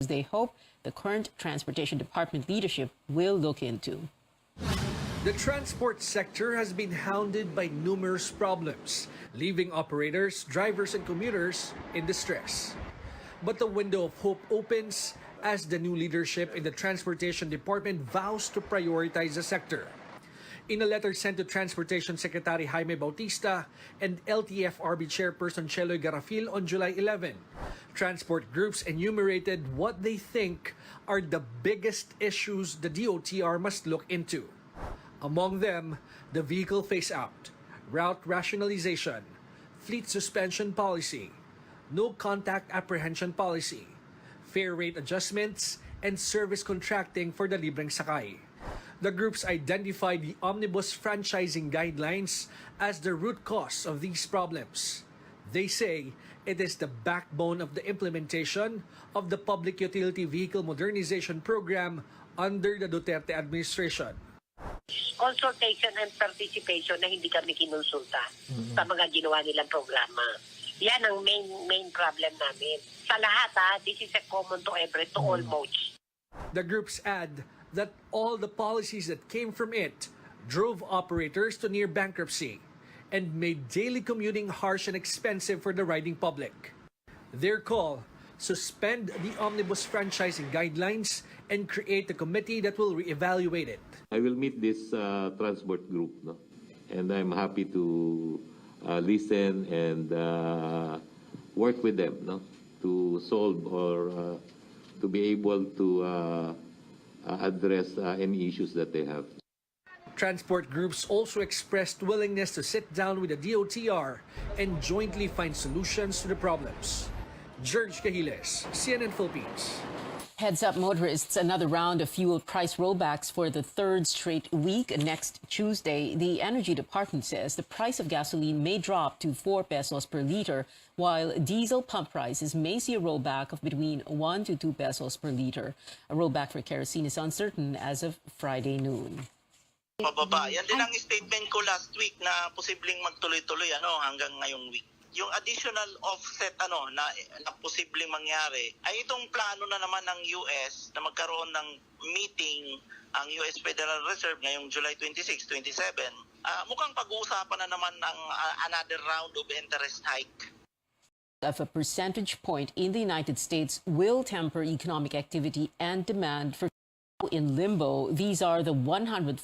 they hope the current Transportation Department leadership will look into. The transport sector has been hounded by numerous problems, leaving operators, drivers, and commuters in distress. But the window of hope opens as the new leadership in the Transportation Department vows to prioritize the sector. In a letter sent to Transportation Secretary Jaime Bautista and LTFRB Chairperson Cheloy Garafil on July 11, transport groups enumerated what they think are the biggest issues the DOTR must look into. Among them, the vehicle phase-out, route rationalization, fleet suspension policy, no contact apprehension policy, fare rate adjustments, and service contracting for the libreng sakay. The groups identified the omnibus franchising guidelines as the root cause of these problems. They say it is the backbone of the implementation of the Public Utility Vehicle Modernization Program under the Duterte administration. Consultation and participation na hindi kami kinonsulta sa mga ginawa nilang programa. Yan ang main problem namin. Sa lahat this is a common to all modes. The groups add that all the policies that came from it drove operators to near bankruptcy and made daily commuting harsh and expensive for the riding public. Their call: suspend the omnibus franchising guidelines and create a committee that will reevaluate it. I will meet this transport group, no? And I'm happy to listen and work with them, no? To solve or to be able to address any issues that they have. Transport groups also expressed willingness to sit down with the DOTR and jointly find solutions to the problems. George Cahiles, CNN Philippines. Heads up motorists, another round of fuel price rollbacks for the third straight week next Tuesday. The Energy Department says the price of gasoline may drop to 4 pesos per liter, while diesel pump prices may see a rollback of between 1 to 2 pesos per liter. A rollback for kerosene is uncertain as of Friday noon. Pababa. Yan din ang statement ko last week na posibleng magtuloy-tuloy hanggang ngayong week. Yung additional offset na posibleng mangyari ay itong plano na naman ng US na magkaroon ng meeting ang US Federal Reserve ngayong July 26, 27. Mukhang pag-uusapan na naman ng another round of interest hike. Of a percentage point in the United States will temper economic activity and demand for in limbo. These are the 142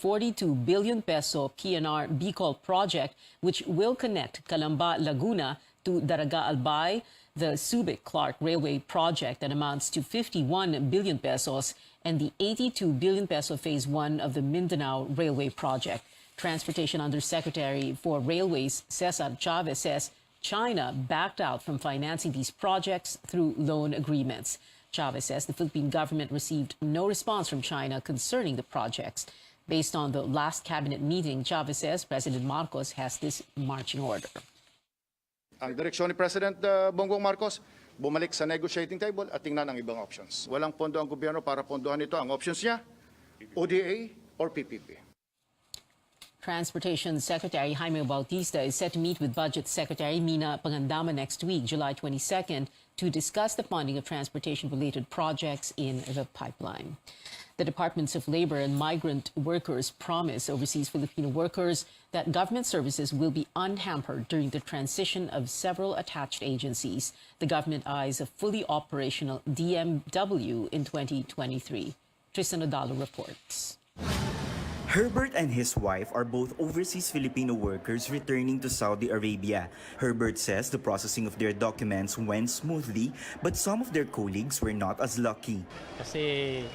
billion peso PNR Bicol project, which will connect Calamba, Laguna to Daraga Albay, the Subic-Clark Railway project that amounts to 51 billion pesos, and the 82 billion peso Phase 1 of the Mindanao Railway project. Transportation Undersecretary for Railways Cesar Chavez says China backed out from financing these projects through loan agreements. Chavez says the Philippine government received no response from China concerning the projects. Based on the last cabinet meeting, Chavez says President Marcos has this marching order. Ang direksyon ni President Bongbong Marcos, bumalik sa negotiating table at tingnan ang ibang options. Walang pondo ang gobyerno para pondohan ito. Ang options niya, ODA or PPP. Transportation Secretary Jaime Bautista is set to meet with Budget Secretary Mina Pangandama next week, July 22nd, to discuss the funding of transportation-related projects in the pipeline. The Departments of Labor and Migrant Workers promise overseas Filipino workers that government services will be unhampered during the transition of several attached agencies. The government eyes a fully operational DMW in 2023. Tristan Odalo reports. Herbert and his wife are both overseas Filipino workers returning to Saudi Arabia. Herbert says the processing of their documents went smoothly, but some of their colleagues were not as lucky. Kasi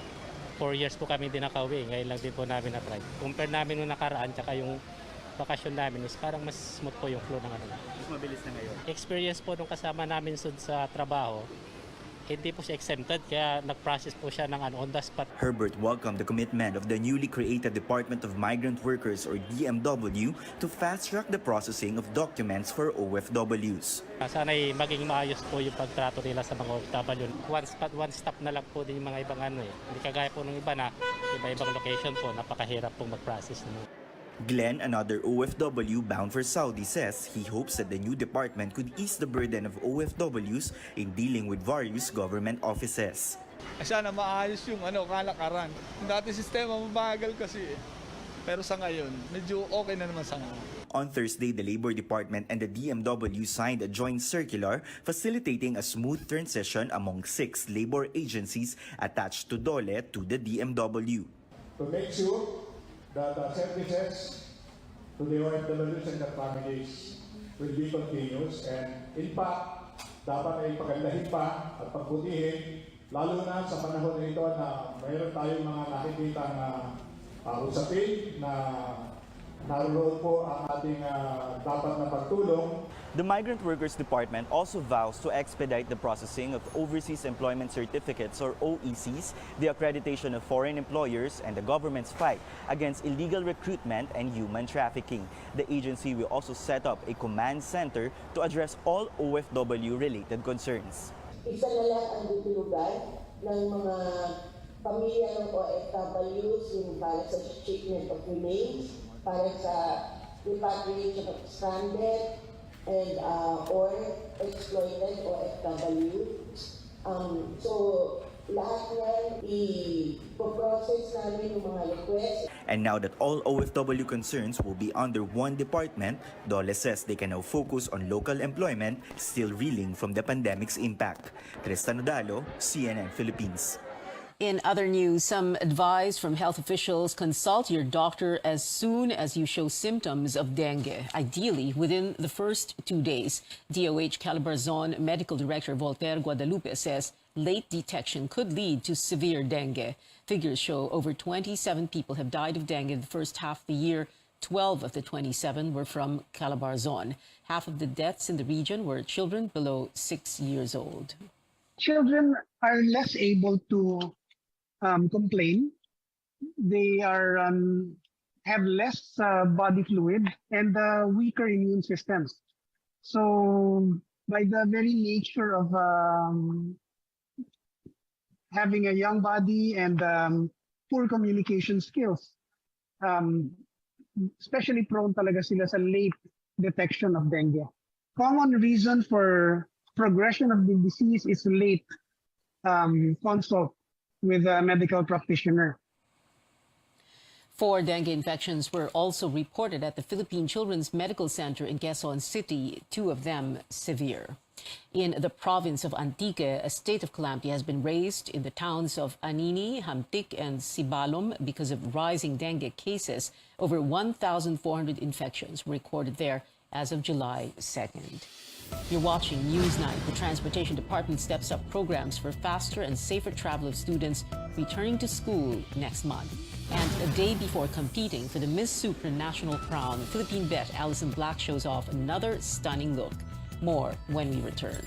4 years po kami din nakauwi, ngayon lang din po namin na-try. Compare namin nung nakaraan, tsaka yung bakasyon namin is parang mas smooth po yung flow ng Mas mabilis na ngayon. Experience po nung kasama namin sa trabaho, hindi po siya exempted, kaya nag-process po siya ng on the spot. Herbert welcomed the commitment of the newly created Department of Migrant Workers or DMW to fast-track the processing of documents for OFWs. Sana'y maging maayos po yung pagtrato nila sa mga OFW. One stop na lang po din yung mga ibang Hindi kagaya po ng iba na iba-ibang location po, napakahirap po mag-process. Glenn, another OFW bound for Saudi, says he hopes that the new department could ease the burden of OFWs in dealing with various government offices. Sana maayos yung kalakaran. Yung dati sistema mabagal kasi Pero sa ngayon, medyo okay na naman sa ngayon. On Thursday, the Labor Department and the DMW signed a joint circular facilitating a smooth transition among 6 labor agencies attached to DOLE to the DMW. To make sure that services to the OFWs and their families will be continuous, and in fact, dapat ay pagandahin pa at pagbutihin, lalo na sa panahon na ito na mayroon tayong mga nakikita na usapin na naroon po ang ating dapat na pagtulong. The Migrant Workers Department also vows to expedite the processing of Overseas Employment Certificates or OECs, the accreditation of foreign employers, and the government's fight against illegal recruitment and human trafficking. The agency will also set up a command center to address all OFW-related concerns. Isa na lang ang ditulugan ng mga pamilya ng OFWs yung para sa treatment of remains, para sa repatriation of stranded and or exploited OFW. So lahat yan i-process namin yung mga requests. And now that all OFW concerns will be under one department, DOLE says they can now focus on local employment, still reeling from the pandemic's impact. Tristan Odalo, CNN Philippines. In other news, some advice from health officials: consult your doctor as soon as you show symptoms of dengue, ideally within the first 2 days. DOH Calabarzon Medical Director Voltaire Guadalupe says late detection could lead to severe dengue. Figures show over 27 people have died of dengue in the first half of the year. 12 of the 27 were from Calabarzon. Half of the deaths in the region were children below 6 years old. Children are less able to complain. They are have less body fluid and weaker immune systems. So by the very nature of having a young body and poor communication skills, especially prone talaga sila sa late detection of dengue. Common reason for progression of the disease is late consult with a medical practitioner. 4 dengue infections were also reported at the Philippine Children's Medical Center in Quezon City, 2 of them severe. In the province of Antique, a state of calamity has been raised in the towns of Anini, Hamtik, and Sibalom because of rising dengue cases. Over 1,400 infections were recorded there as of July 2nd. You're watching Newsnight. The Transportation Department steps up programs for faster and safer travel of students returning to school next month. And a day before competing for the Miss Supranational crown, Philippine vet Alison Black shows off another stunning look. More when we return.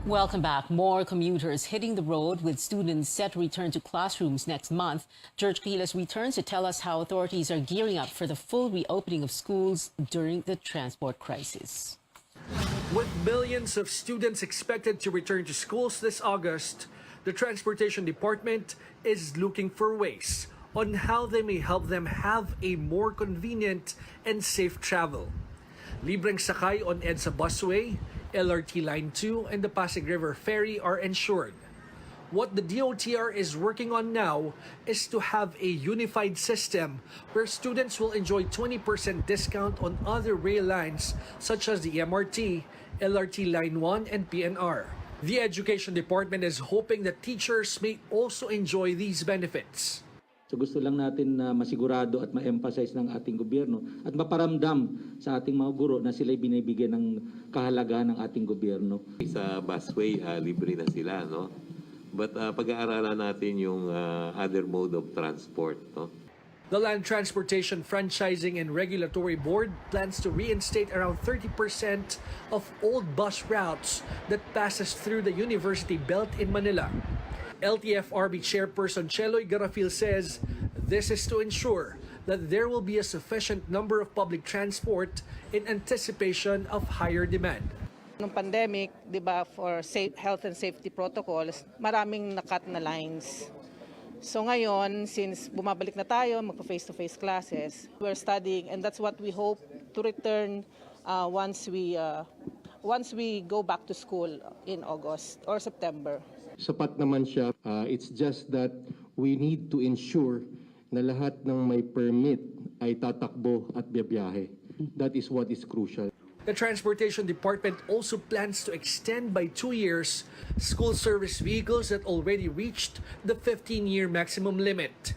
Welcome back. More commuters hitting the road with students set to return to classrooms next month. George Quiles returns to tell us how authorities are gearing up for the full reopening of schools during the transport crisis. With millions of students expected to return to schools this August, the Transportation Department is looking for ways on how they may help them have a more convenient and safe travel. Libreng sakay on EDSA busway, LRT Line 2 and the Pasig River Ferry are ensured. What the DOTR is working on now is to have a unified system where students will enjoy 20% discount on other rail lines such as the MRT, LRT Line 1 and PNR. The Education Department is hoping that teachers may also enjoy these benefits. So gusto lang natin na masigurado at ma-emphasize ng ating gobyerno at maparamdam sa ating mga guro na sila'y binibigyan ng kahalagahan ng ating gobyerno. Sa busway, libre na sila, no? But pag-aaralan natin yung other mode of transport, no? The Land Transportation Franchising and Regulatory Board plans to reinstate around 30% of old bus routes that passes through the University Belt in Manila. LTFRB Chairperson Cheloy Garafil says this is to ensure that there will be a sufficient number of public transport in anticipation of higher demand. Nung pandemic, 'di ba, for health and safety protocols, maraming nakat na lines. So ngayon, since bumabalik na tayo, magpa-face-to-face classes, we're studying and that's what we hope to return once we go back to school in August or September. Sapat naman siya. It's just that we need to ensure na lahat ng may permit ay tatakbo at biyahe. That is what is crucial. The Transportation Department also plans to extend by 2 years school service vehicles that already reached the 15-year maximum limit.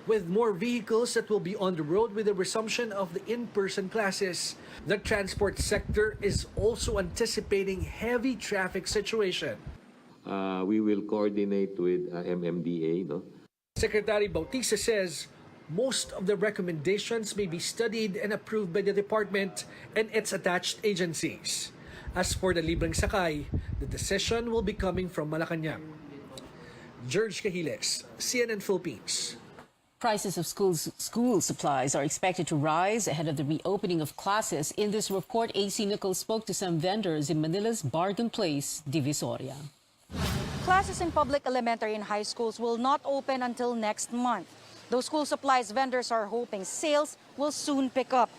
With more vehicles that will be on the road with the resumption of the in-person classes, the transport sector is also anticipating heavy traffic situation. We will coordinate with MMDA, no? Secretary Bautista says most of the recommendations may be studied and approved by the department and its attached agencies. As for the libreng sakay, the decision will be coming from Malacanang. George Cahiles, CNN Philippines. Prices of school supplies are expected to rise ahead of the reopening of classes. In this report, AC Nichols spoke to some vendors in Manila's bargain place, Divisoria. Classes in public elementary and high schools will not open until next month. Those school supplies vendors are hoping sales will soon pick up.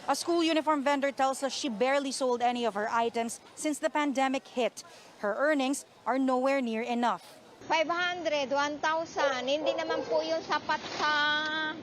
A school uniform vendor tells us she barely sold any of her items since the pandemic hit. Her earnings are nowhere near enough. 500, 1,000, hindi naman po yun sapat sa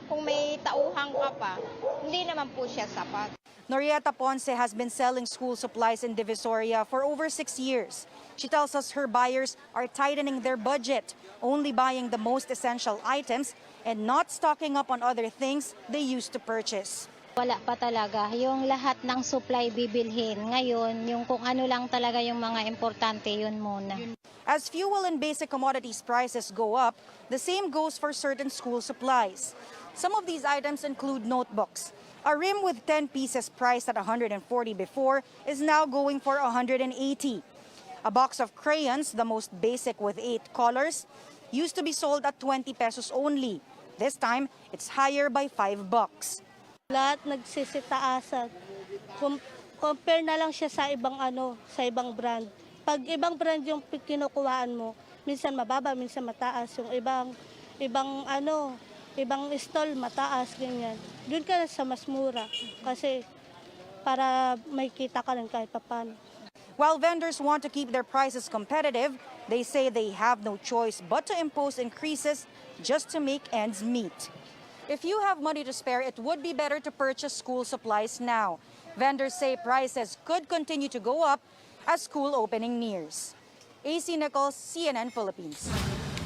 kung may tauhan ka pa. Hindi naman po siya sapat. Norieta Ponce has been selling school supplies in Divisoria for over 6 years. She tells us her buyers are tightening their budget, only buying the most essential items and not stocking up on other things they used to purchase. Wala pa talaga. Yung lahat ng supply bibilhin. Ngayon, yung kung ano lang talaga yung mga importante, yun muna. As fuel and basic commodities prices go up, the same goes for certain school supplies. Some of these items include notebooks. A rim with 10 pieces priced at 140 before is now going for 180. A box of crayons, the most basic with 8 colors, used to be sold at 20 pesos only. This time, it's higher by $5. Lahat nagsisitaasan. Compare na lang siya sa ibang brand. Pag ibang brand yung kinukuhaan mo, minsan mababa, minsan mataas. Yung ibang stall mataas, ganyan. Doon ka na sa mas mura kasi para may kita ka lang kahit paano. While vendors want to keep their prices competitive, they say they have no choice but to impose increases just to make ends meet. If you have money to spare, it would be better to purchase school supplies now. Vendors say prices could continue to go up as school opening nears. AC Nichols, CNN Philippines.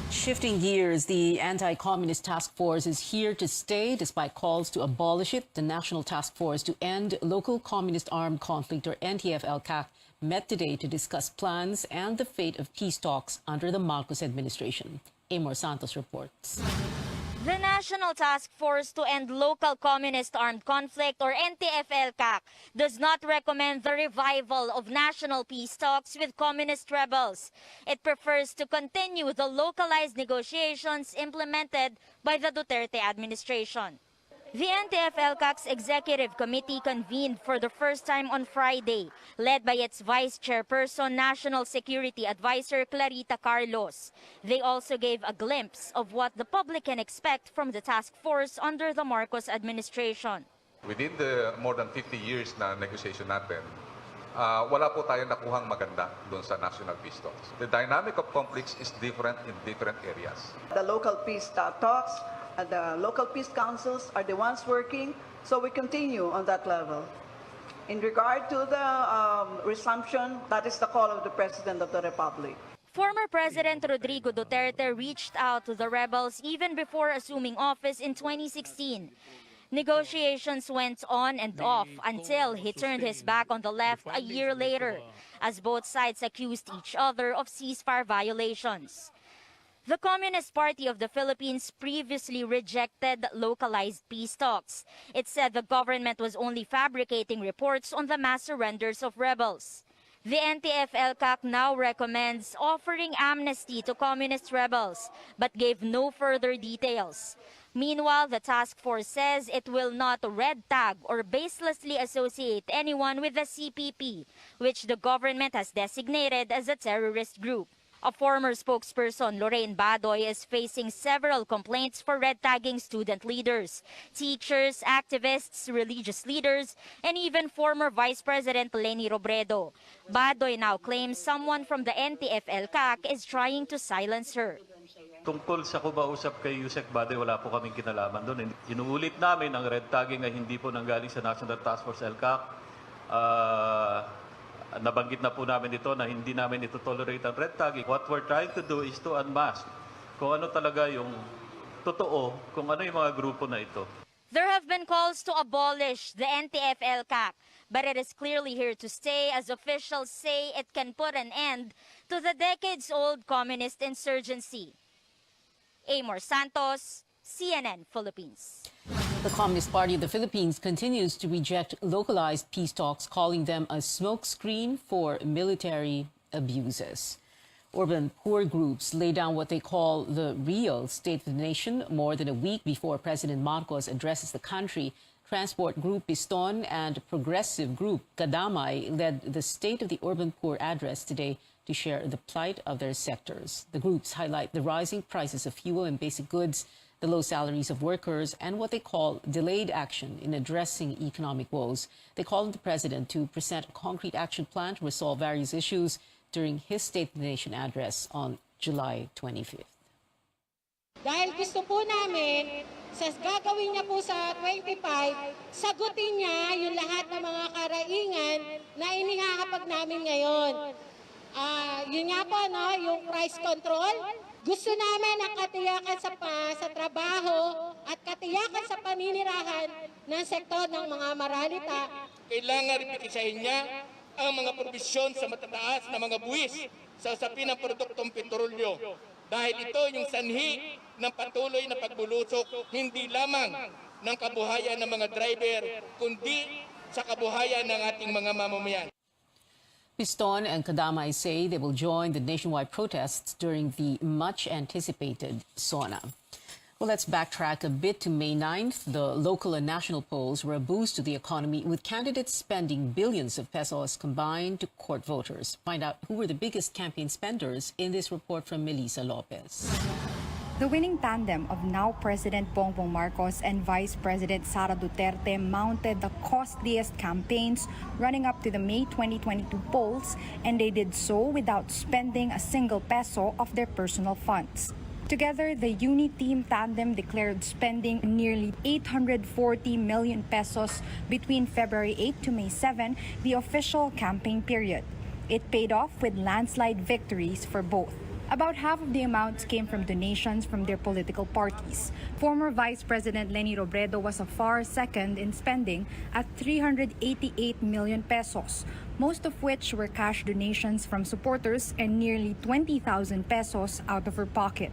Shifting gears, the Anti-Communist Task Force is here to stay despite calls to abolish it. The National Task Force to End Local Communist Armed Conflict, or NTF-ELCAC, met today to discuss plans and the fate of peace talks under the Marcos administration. Amor Santos reports. The National Task Force to End Local Communist Armed Conflict, or NTF-ELCAC, does not recommend the revival of national peace talks with communist rebels. It prefers to continue the localized negotiations implemented by the Duterte administration. The NTF-ELCAC's executive committee convened for the first time on Friday, led by its vice chairperson, National Security Advisor Clarita Carlos. They also gave a glimpse of what the public can expect from the task force under the Marcos administration. Within the more than 50 years na negotiation natin, wala po tayong nakuhang maganda doon sa national peace talks. The dynamic of conflicts is different in different areas. The local peace talks, the local peace councils are the ones working, so we continue on that level. In regard to the resumption, that is the call of the President of the Republic. Former President Rodrigo Duterte reached out to the rebels even before assuming office in 2016. Negotiations went on and off until he turned his back on the left a year later, as both sides accused each other of ceasefire violations. The Communist Party of the Philippines previously rejected localized peace talks. It said the government was only fabricating reports on the mass surrenders of rebels. The NTF-ELCAC now recommends offering amnesty to communist rebels, but gave no further details. Meanwhile, the task force says it will not red tag or baselessly associate anyone with the CPP, which the government has designated as a terrorist group. A former spokesperson, Lorraine Badoy, is facing several complaints for red tagging student leaders, teachers, activists, religious leaders, and even former Vice President Leni Robredo. Badoy now claims someone from the NTF-ELCAC is trying to silence her. Tungkol sa kumausap kay Yusek Badoy, wala po kaming kinalaman doon. Inuulit namin ang red tagging ay hindi po nanggaling sa National Task Force ELCAC. Nabanggit na po namin ito na hindi namin ito tolerate ang red tagging. What we're trying to do is to unmask kung ano talaga yung totoo, kung ano yung mga grupo na ito. There have been calls to abolish the NTF-ELCAC, but it is clearly here to stay as officials say it can put an end to the decades-old communist insurgency. Amor Santos, CNN Philippines. The Communist Party of the Philippines continues to reject localized peace talks, calling them a smokescreen for military abuses. Urban poor groups lay down what they call the real state of the nation more than a week before President Marcos addresses the country. Transport Group Piston and progressive group Kadamay led the State of the Urban Poor address today to share the plight of their sectors. The groups highlight the rising prices of fuel and basic goods, the low salaries of workers, and what they call delayed action in addressing economic woes. They call on the president to present a concrete action plan to resolve various issues during his State of the Nation address on July 25th. Dahil gusto po namin, sa gagawin niya po sa 25, sagutin niya yung lahat ng mga karaingan na inihahapag namin ngayon. Yun nga po, no, yung price control. Gusto namin ang katiyakan sa trabaho at katiyakan sa paninirahan ng sektor ng mga maralita. Kailangan repikisahin niya ang mga probisyon sa matataas na mga buwis sa usapin ng produktong petrolyo. Dahil ito yung sanhi ng patuloy na pagbulusok hindi lamang ng kabuhayan ng mga driver, kundi sa kabuhayan ng ating mga mamamayan. Piston and Kadamay say they will join the nationwide protests during the much-anticipated SONA. Well, let's backtrack a bit to May 9th. The local and national polls were a boost to the economy, with candidates spending billions of pesos combined to court voters. Find out who were the biggest campaign spenders in this report from Melissa Lopez. The winning tandem of now President Bongbong Marcos and Vice President Sara Duterte mounted the costliest campaigns running up to the May 2022 polls, and they did so without spending a single peso of their personal funds. Together, the Uni-Team tandem declared spending nearly 840 million pesos between February 8 to May 7, the official campaign period. It paid off with landslide victories for both. About half of the amounts came from donations from their political parties. Former Vice President Leni Robredo was a far second in spending at 388 million pesos, most of which were cash donations from supporters and nearly 20,000 pesos out of her pocket.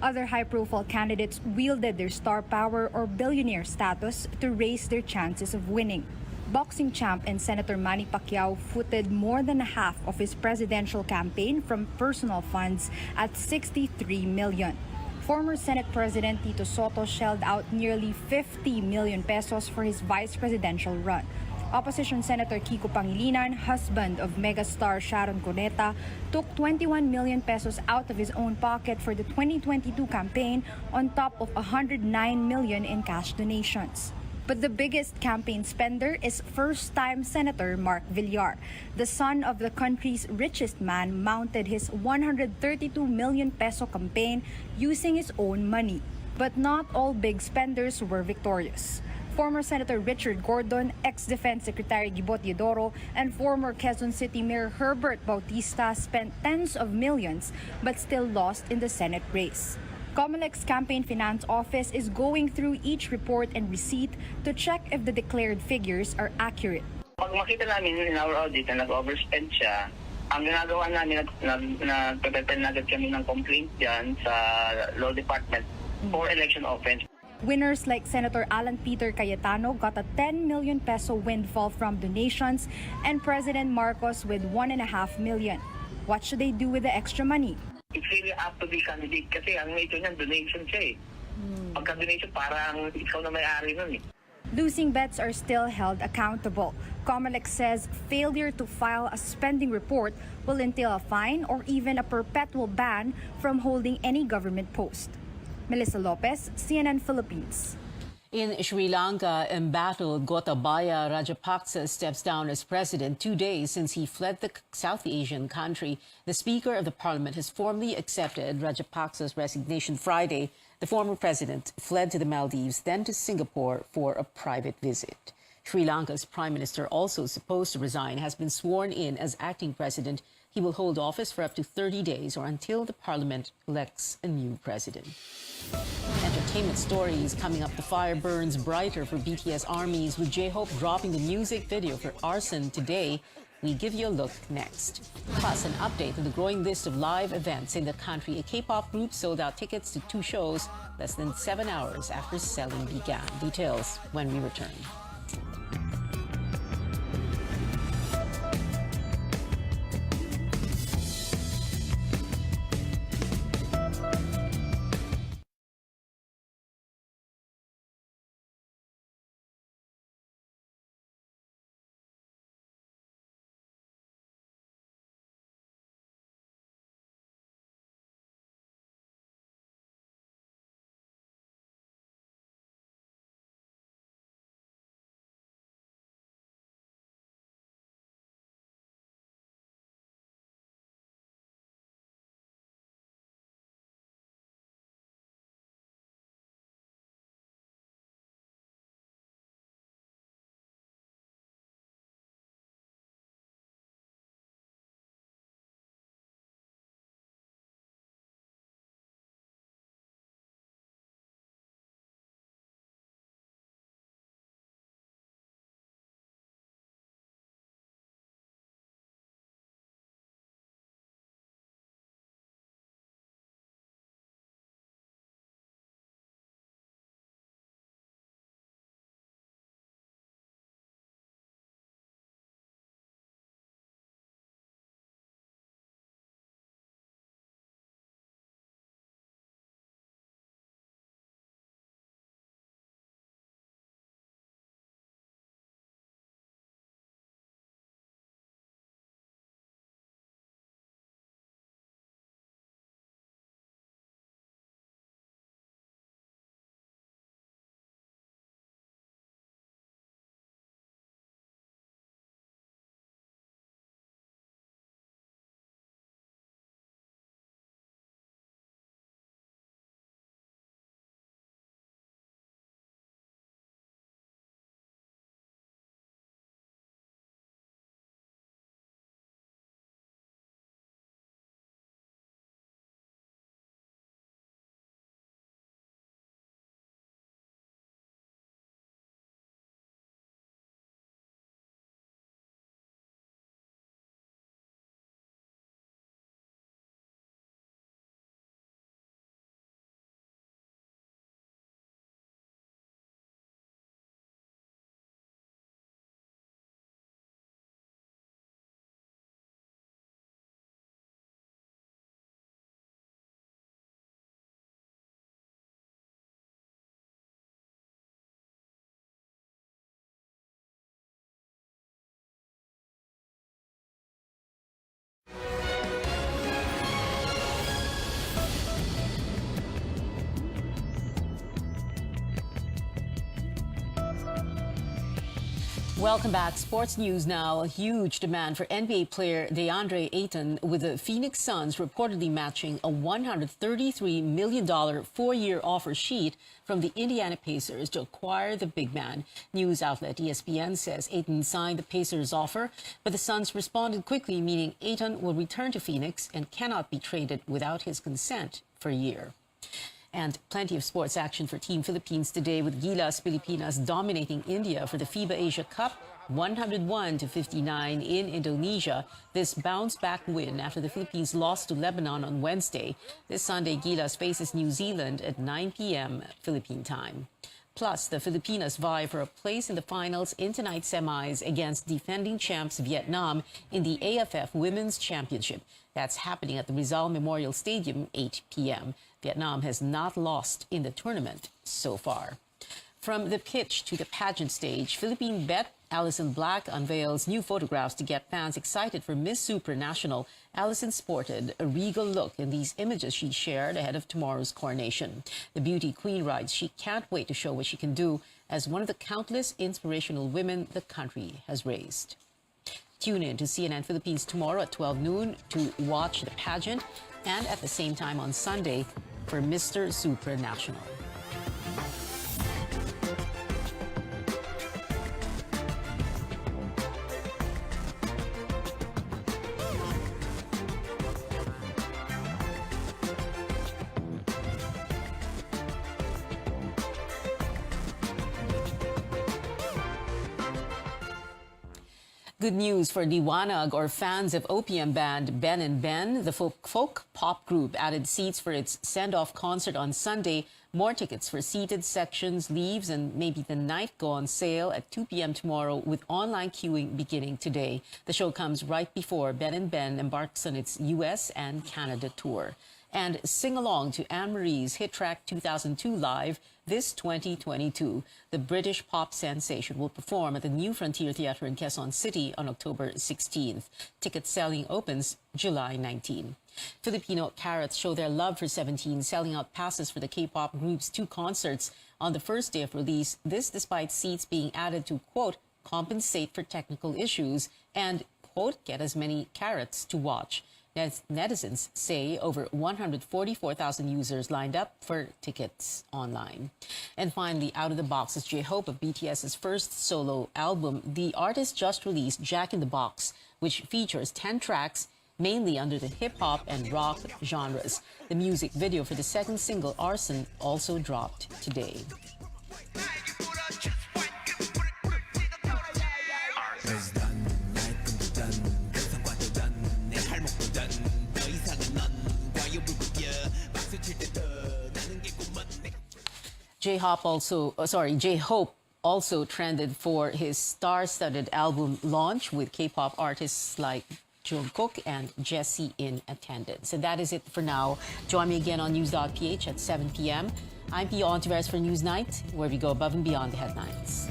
Other high-profile candidates wielded their star power or billionaire status to raise their chances of winning. Boxing champ and Senator Manny Pacquiao footed more than half of his presidential campaign from personal funds at 63 million. Former Senate President Tito Soto shelled out nearly 50 million pesos for his vice presidential run. Opposition Senator Kiko Pangilinan, husband of megastar Sharon Cuneta, took 21 million pesos out of his own pocket for the 2022 campaign on top of 109 million in cash donations. But the biggest campaign spender is first-time Senator Mark Villar. The son of the country's richest man mounted his 132 million peso campaign using his own money. But not all big spenders were victorious. Former Senator Richard Gordon, ex-Defense Secretary Gibot Yodoro, and former Quezon City Mayor Herbert Bautista spent tens of millions but still lost in the Senate race. Comelec's Campaign Finance Office is going through each report and receipt to check if the declared figures are accurate. Pag makita namin in our audit na nag-overspend siya, ang ginagawa namin, nagpe-pen agad kami ng complaint dyan sa Law Department for election offense. Winners like Senator Alan Peter Cayetano got a 10 million peso windfall from donations and President Marcos with 1.5 million. What should they do with the extra money? It's really up to the candidate kasi ang nature niyan donation siya eh. Pagka-donation parang ikaw na may-ari nun eh. Losing bets are still held accountable. Comelec says failure to file a spending report will entail a fine or even a perpetual ban from holding any government post. Melissa Lopez, CNN Philippines. In Sri Lanka, embattled Gotabaya Rajapaksa steps down as president 2 days since he fled the South Asian country. The Speaker of the Parliament has formally accepted Rajapaksa's resignation Friday. The former president fled to the Maldives, then to Singapore for a private visit. Sri Lanka's Prime Minister, also supposed to resign, has been sworn in as acting president. He will hold office for up to 30 days or until the parliament elects a new president. Entertainment stories coming up. The fire burns brighter for BTS ARMYs with J-Hope dropping the music video for Arson today. We give you a look next. Plus, an update on the growing list of live events in the country. A K-pop group sold out tickets to 2 shows less than 7 hours after selling began. Details when we return. Welcome back. Sports news now. A huge demand for NBA player DeAndre Ayton, with the Phoenix Suns reportedly matching a $133 million four-year offer sheet from the Indiana Pacers to acquire the big man. News outlet ESPN says Ayton signed the Pacers' offer, but the Suns responded quickly, meaning Ayton will return to Phoenix and cannot be traded without his consent for a year. And plenty of sports action for Team Philippines today, with Gilas Pilipinas dominating India for the FIBA Asia Cup 101-59 in Indonesia. This bounce-back win after the Philippines lost to Lebanon on Wednesday. This Sunday, Gilas faces New Zealand at 9 p.m. Philippine time. Plus, the Filipinas vie for a place in the finals in tonight's semis against defending champs Vietnam in the AFF Women's Championship. That's happening at the Rizal Memorial Stadium, 8 p.m. Vietnam has not lost in the tournament so far. From the pitch to the pageant stage, Philippine bet Alison Black unveils new photographs to get fans excited for Miss Supranational. Alison sported a regal look in these images she shared ahead of tomorrow's coronation. The beauty queen writes she can't wait to show what she can do as one of the countless inspirational women the country has raised. Tune in to CNN Philippines tomorrow at 12 noon to watch the pageant, and at the same time on Sunday for Mr. Supranational. Good news for Diwanag, or fans of OPM band Ben and Ben. The folk pop group added seats for its send-off concert on Sunday. More tickets for seated sections, leaves, and maybe the night go on sale at 2 p.m. tomorrow, with online queuing beginning today. The show comes right before Ben and Ben embarks on its U.S. and Canada tour. And sing along to Anne-Marie's hit track 2002 live this 2022. The British pop sensation will perform at the New Frontier Theatre in Quezon City on October 16th. Ticket selling opens July 19. Filipino Carrots show their love for 17, selling out passes for the K-pop group's 2 concerts on the first day of release. This despite seats being added to, quote, compensate for technical issues and, quote, get as many carrots to watch. Netizens say over 144,000 users lined up for tickets online. And finally, out of the box is J-Hope of BTS's first solo album. The artist just released Jack in the Box, which features 10 tracks, mainly under the hip-hop and rock genres. The music video for the second single, Arson, also dropped today. J-Hope also trended for his star-studded album launch, with K-pop artists like Jungkook and Jessie in attendance. And that is it for now. Join me again on News.ph at 7 p.m. I'm Pio Ontiveros for Newsnight, where we go above and beyond the headlines.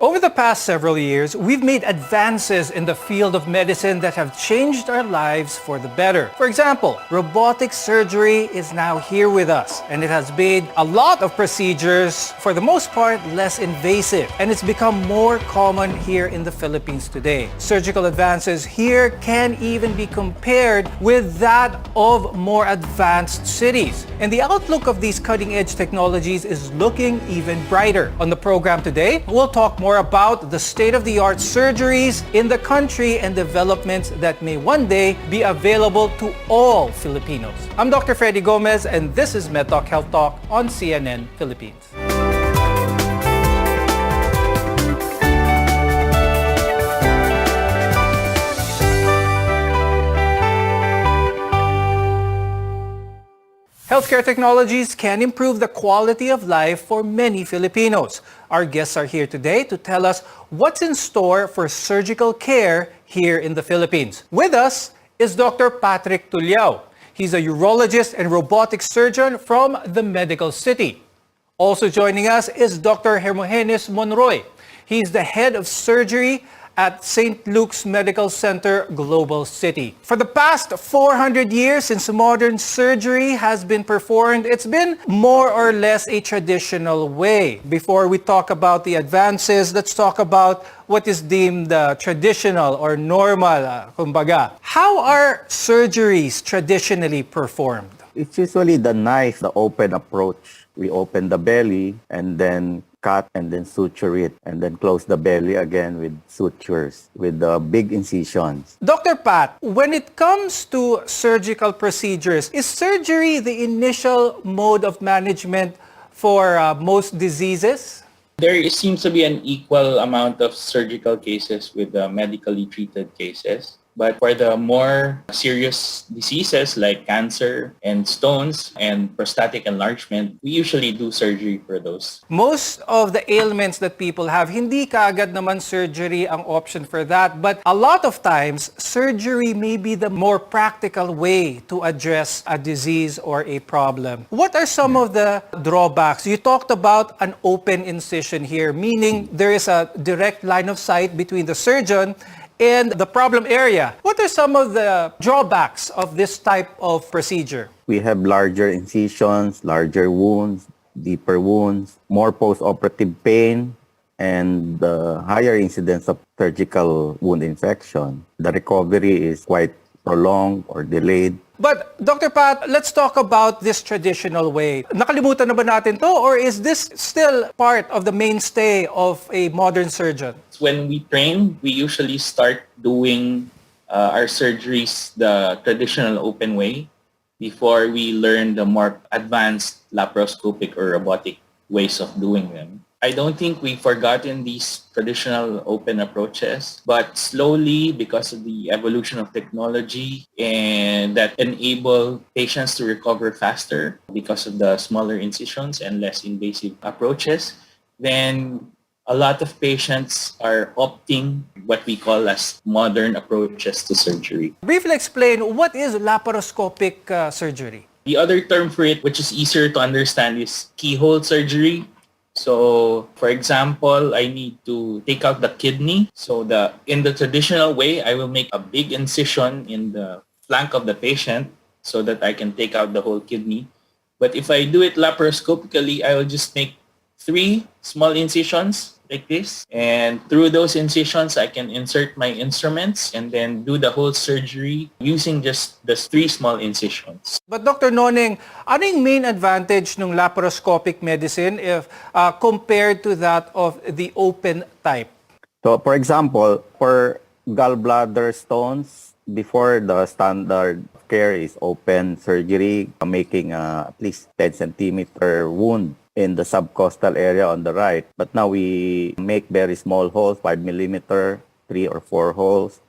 Over the past several years, we've made advances in the field of medicine that have changed our lives for the better. For example, robotic surgery is now here with us, and it has made a lot of procedures, for the most part, less invasive, and it's become more common here in the Philippines today. Surgical advances here can even be compared with that of more advanced cities. And the outlook of these cutting-edge technologies is looking even brighter. On the program today, we'll talk more about the state-of-the-art surgeries in the country and developments that may one day be available to all Filipinos. I'm Dr. Freddy Gomez, and this is MedTalk Health Talk on CNN Philippines. healthcare technologies can improve the quality of life for many Filipinos. Our guests are here today to tell us what's in store for surgical care here in the Philippines. With us is Dr. Patrick Tuliao. He's a urologist and robotic surgeon from the Medical City. Also joining us is Dr. Hermogenes Monroy. He's the head of surgery at St. Luke's Medical Center, Global City. For the past 400 years since modern surgery has been performed, it's been more or less a traditional way. Before we talk about the advances, let's talk about what is deemed traditional or normal, kumbaga. How are surgeries traditionally performed? It's usually the knife, the open approach. We open the belly and then cut and then suture it and then close the belly again with sutures, with big incisions. Dr. Pat, when it comes to surgical procedures, is surgery the initial mode of management for most diseases? There seems to be an equal amount of surgical cases with medically treated cases. But for the more serious diseases like cancer and stones and prostatic enlargement, we usually do surgery for those. Most of the ailments that people have, hindi kaagad naman surgery ang option for that. But a lot of times, surgery may be the more practical way to address a disease or a problem. What are some of the drawbacks? You talked about an open incision here, meaning there is a direct line of sight between the surgeon and the problem area. What are some of the drawbacks of this type of procedure? We have larger incisions, larger wounds, deeper wounds, more post-operative pain, and higher incidence of surgical wound infection. The recovery is quite prolonged or delayed. But Dr. Pat, let's talk about this traditional way. Nakalimutan na ba natin to, or is this still part of the mainstay of a modern surgeon? When we train, we usually start doing our surgeries the traditional open way before we learn the more advanced laparoscopic or robotic ways of doing them. I don't think we've forgotten these traditional open approaches, but slowly, because of the evolution of technology and that enable patients to recover faster because of the smaller incisions and less invasive approaches, then a lot of patients are opting what we call as modern approaches to surgery. Briefly explain, what is laparoscopic surgery? The other term for it, which is easier to understand, is keyhole surgery. So, for example, I need to take out the kidney. So, in the traditional way, I will make a big incision in the flank of the patient so that I can take out the whole kidney. But if I do it laparoscopically, I will just make 3 small incisions like this. And through those incisions, I can insert my instruments and then do the whole surgery using just the 3 small incisions. But Dr. Noneng, ano yung main advantage ng laparoscopic medicine if compared to that of the open type? So, for example, for gallbladder stones, before the standard care is open surgery, making at least 10 centimeter wound in the subcostal area on the right. But now we make very small holes, 5 millimeter, 3 or 4 holes,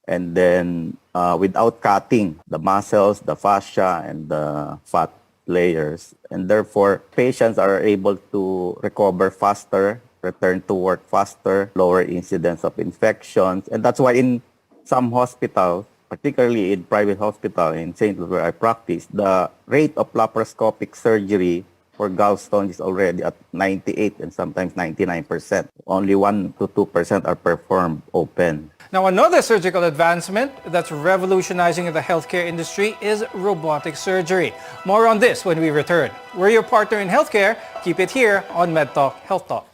and then without cutting the muscles, the fascia, and the fat layers. And therefore, patients are able to recover faster, return to work faster, lower incidence of infections. And that's why in some hospitals, particularly in private hospital in St. Louis where I practice, the rate of laparoscopic surgery for gallstones is already at 98 and sometimes 99%. Only 1 to 2% are performed open. Now, another surgical advancement that's revolutionizing the healthcare industry is robotic surgery. More on this when we return. We're your partner in healthcare. Keep it here on MedTalk Health Talk.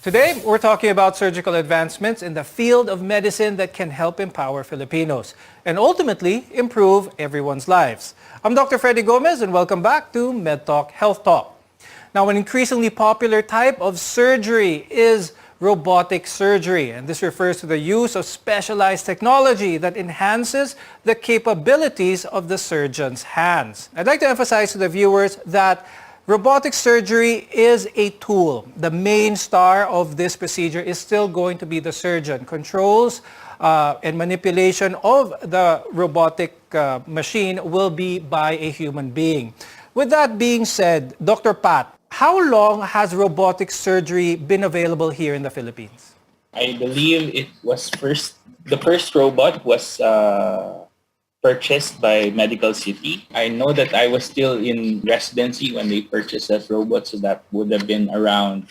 Today, we're talking about surgical advancements in the field of medicine that can help empower Filipinos and ultimately improve everyone's lives. I'm Dr. Freddy Gomez and welcome back to MedTalk Health Talk. Now, an increasingly popular type of surgery is robotic surgery. And this refers to the use of specialized technology that enhances the capabilities of the surgeon's hands. I'd like to emphasize to the viewers that robotic surgery is a tool. The main star of this procedure is still going to be the surgeon. Controls and manipulation of the robotic machine will be by a human being. With that being said, Dr. Pat, how long has robotic surgery been available here in the Philippines? I believe it was the first robot was purchased by Medical City. I know that I was still in residency when they purchased that robot, so that would have been around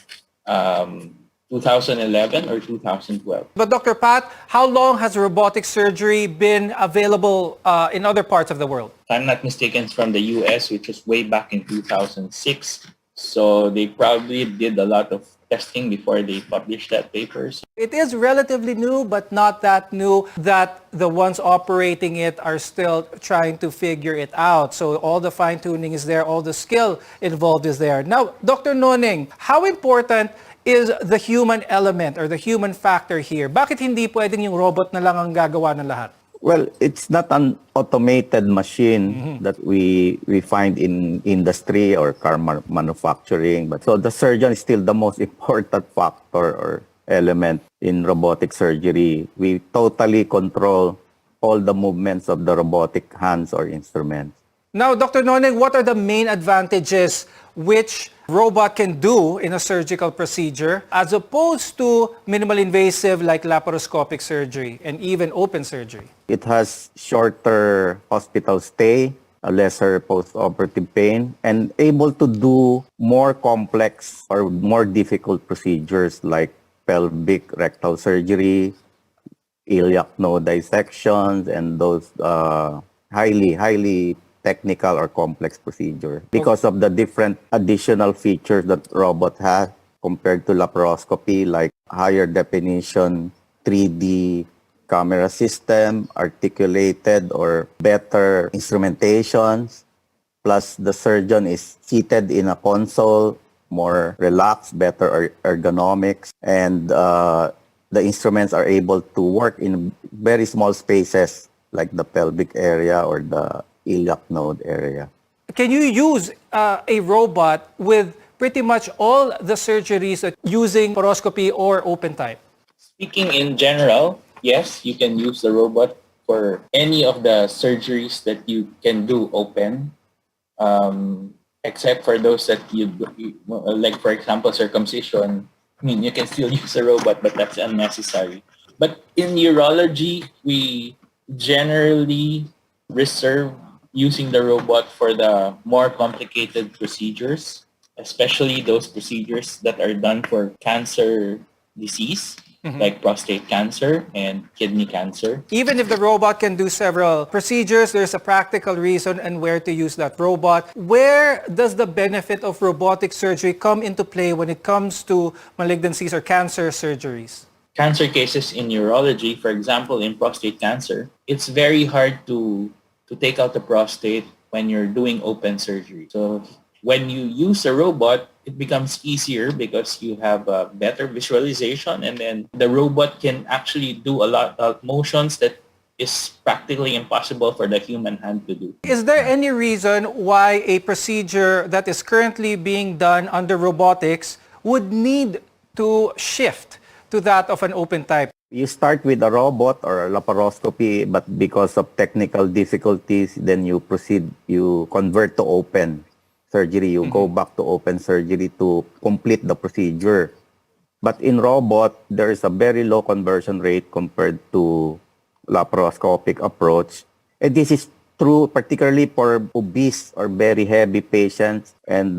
2011 or 2012. But Dr. Pat, how long has robotic surgery been available in other parts of the world? If I'm not mistaken, it's from the US, which was way back in 2006. So they probably did a lot of testing before they published that paper. It is relatively new, but not that new that the ones operating it are still trying to figure it out. So all the fine-tuning is there, all the skill involved is there. Now, Dr. Noning, how important is the human element or the human factor here? Bakit hindi pwedeng yung robot na lang ang gagawa ng lahat? Well, it's not an automated machine that we find in industry or car manufacturing. But so the surgeon is still the most important factor or element in robotic surgery. We totally control all the movements of the robotic hands or instruments. Now, Dr. Noning, what are the main advantages which robot can do in a surgical procedure as opposed to minimal invasive like laparoscopic surgery and even open surgery? It has shorter hospital stay, a lesser post-operative pain, and able to do more complex or more difficult procedures like pelvic rectal surgery, iliac node dissections, and those highly technical or complex procedure because of the different additional features that robot has compared to laparoscopy, like higher definition 3D camera system, articulated or better instrumentations, plus the surgeon is seated in a console, more relaxed, better ergonomics, and the instruments are able to work in very small spaces like the pelvic area or the iliac node area. Can you use a robot with pretty much all the surgeries using laparoscopy or open type? Speaking in general, yes, you can use the robot for any of the surgeries that you can do open, except for those that like for example, circumcision. I mean, you can still use a robot, but that's unnecessary. But in urology, we generally reserve using the robot for the more complicated procedures, especially those procedures that are done for cancer disease, like prostate cancer and kidney cancer. Even if the robot can do several procedures, there's a practical reason and where to use that robot. Where does the benefit of robotic surgery come into play when it comes to malignancies or cancer surgeries? Cancer cases in urology, for example, in prostate cancer, it's very hard to take out the prostate when you're doing open surgery. So when you use a robot, it becomes easier because you have a better visualization, and then the robot can actually do a lot of motions that is practically impossible for the human hand to do. Is there any reason why a procedure that is currently being done under robotics would need to shift to that of an open type? You start with a robot or a laparoscopy, but because of technical difficulties, then you convert to open surgery. You go back to open surgery to complete the procedure. But in robot, there is a very low conversion rate compared to laparoscopic approach. And this is true particularly for obese or very heavy patients and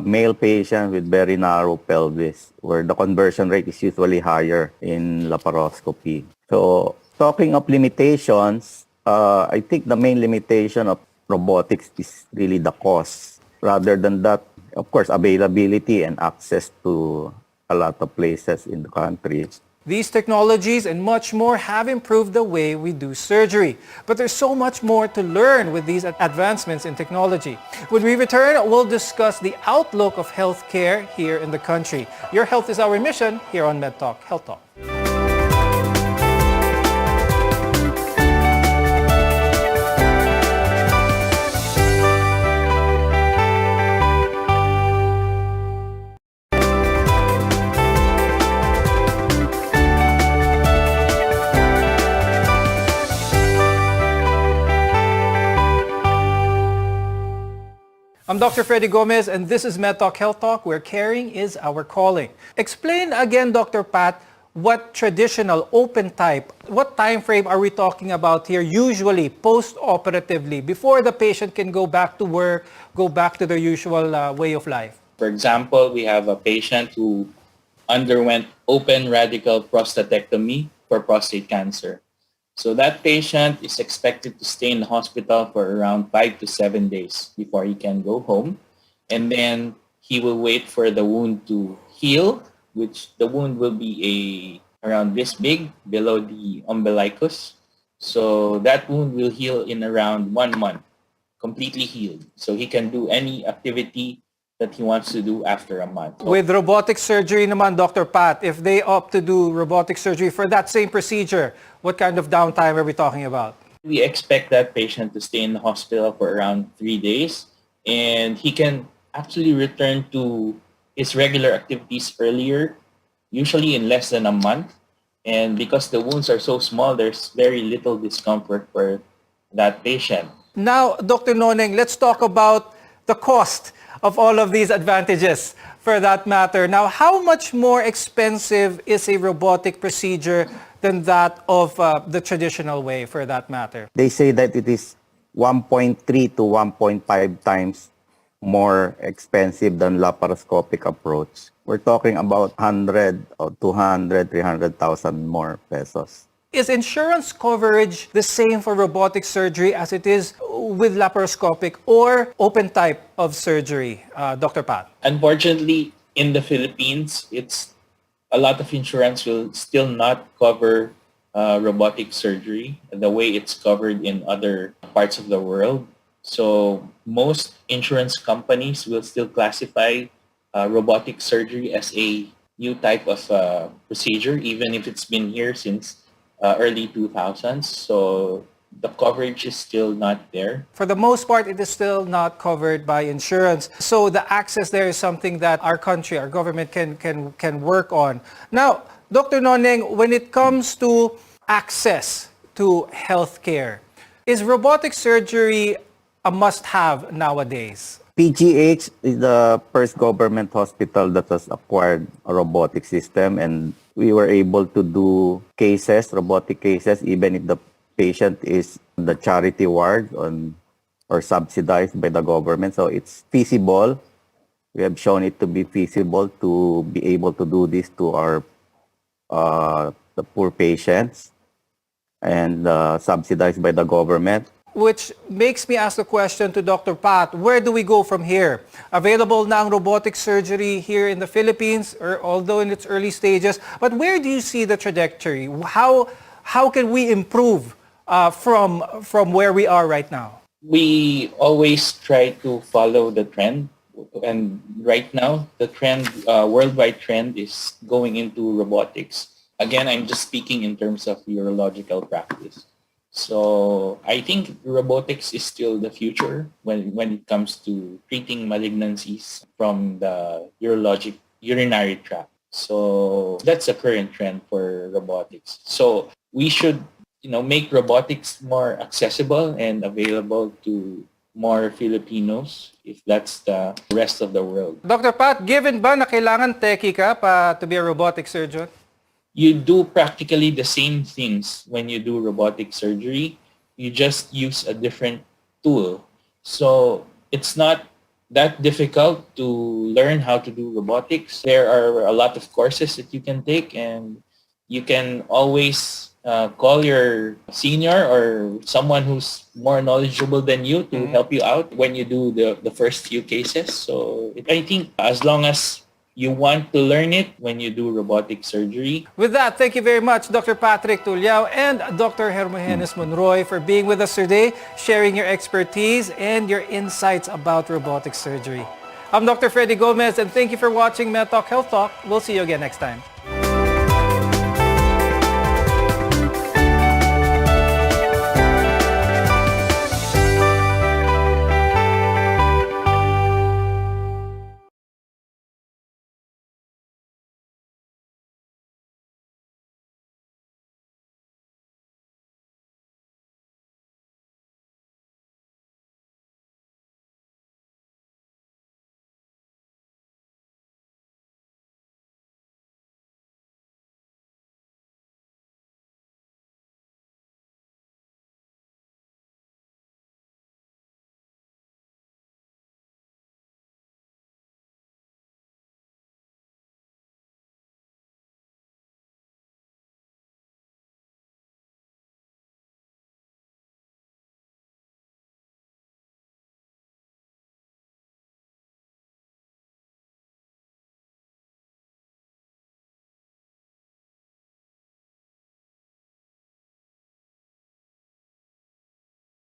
male patients with very narrow pelvis, where the conversion rate is usually higher in laparoscopy. So talking of limitations, I think the main limitation of robotics is really the cost. Rather than that, of course, availability and access to a lot of places in the country. These technologies and much more have improved the way we do surgery. But there's so much more to learn with these advancements in technology. When we return, we'll discuss the outlook of healthcare here in the country. Your health is our mission here on MedTalk Health Talk. I'm Dr. Freddy Gomez, and this is MedTalk Health Talk, where caring is our calling. Explain again, Dr. Pat, what traditional open type, what time frame are we talking about here, usually post-operatively, before the patient can go back to work, go back to their usual way of life? For example, we have a patient who underwent open radical prostatectomy for prostate cancer. So that patient is expected to stay in the hospital for around 5 to 7 days before he can go home. And then he will wait for the wound to heal, which the wound will be around this big below the umbilicus. So that wound will heal in around 1 month, completely healed. So he can do any activity that he wants to do after a month. With robotic surgery naman, Dr. Pat, if they opt to do robotic surgery for that same procedure, what kind of downtime are we talking about? We expect that patient to stay in the hospital for around 3 days, and he can actually return to his regular activities earlier, usually in less than a month. And because the wounds are so small, there's very little discomfort for that patient. Now, Dr. Noneng, let's talk about the cost of all of these advantages for that matter. Now, how much more expensive is a robotic procedure than that of the traditional way for that matter? They say that it is 1.3 to 1.5 times more expensive than laparoscopic approach. We're talking about 100 or 200, 300,000 more pesos. Is insurance coverage the same for robotic surgery as it is with laparoscopic or open type of surgery, Dr. Pat? Unfortunately, in the Philippines, a lot of insurance will still not cover robotic surgery the way it's covered in other parts of the world. So most insurance companies will still classify robotic surgery as a new type of procedure, even if it's been here since early 2000s. So the coverage is still not there. For the most part, it is still not covered by insurance. So the access there is something that our country, our government can work on. Now, Dr. Noneng, when it comes to access to healthcare, is robotic surgery a must-have nowadays? PGH is the first government hospital that has acquired a robotic system, and we were able to do cases, robotic cases, even if the patient is in the charity ward or subsidized by the government. So it's feasible. We have shown it to be feasible to be able to do this to our the poor patients and subsidized by the government. Which makes me ask the question to Dr. Pat, where do we go from here? Available na ang robotic surgery here in the Philippines, or although in its early stages, but where do you see the trajectory? How can we improve from where we are right now? We always try to follow the trend, and right now the trend, worldwide trend, is going into robotics. Again, I'm just speaking in terms of urological practice. So I think robotics is still the future when it comes to treating malignancies from the urinary tract. So that's a current trend for robotics. So we should, make robotics more accessible and available to more Filipinos, if that's the rest of the world. Dr. Pat, given ba na kailangan techie ka to be a robotic surgeon? You do practically the same things when you do robotic surgery. You just use a different tool. So it's not that difficult to learn how to do robotics. There are a lot of courses that you can take, and you can always call your senior or someone who's more knowledgeable than you to help you out when you do the first few cases. So I think as long as You want to learn it when you do robotic surgery. With that, thank you very much, Dr. Patrick Tuliao and Dr. Hermogenes Monroy for being with us today, sharing your expertise and your insights about robotic surgery. I'm Dr. Freddy Gomez, and thank you for watching MedTalk Health Talk. We'll see you again next time.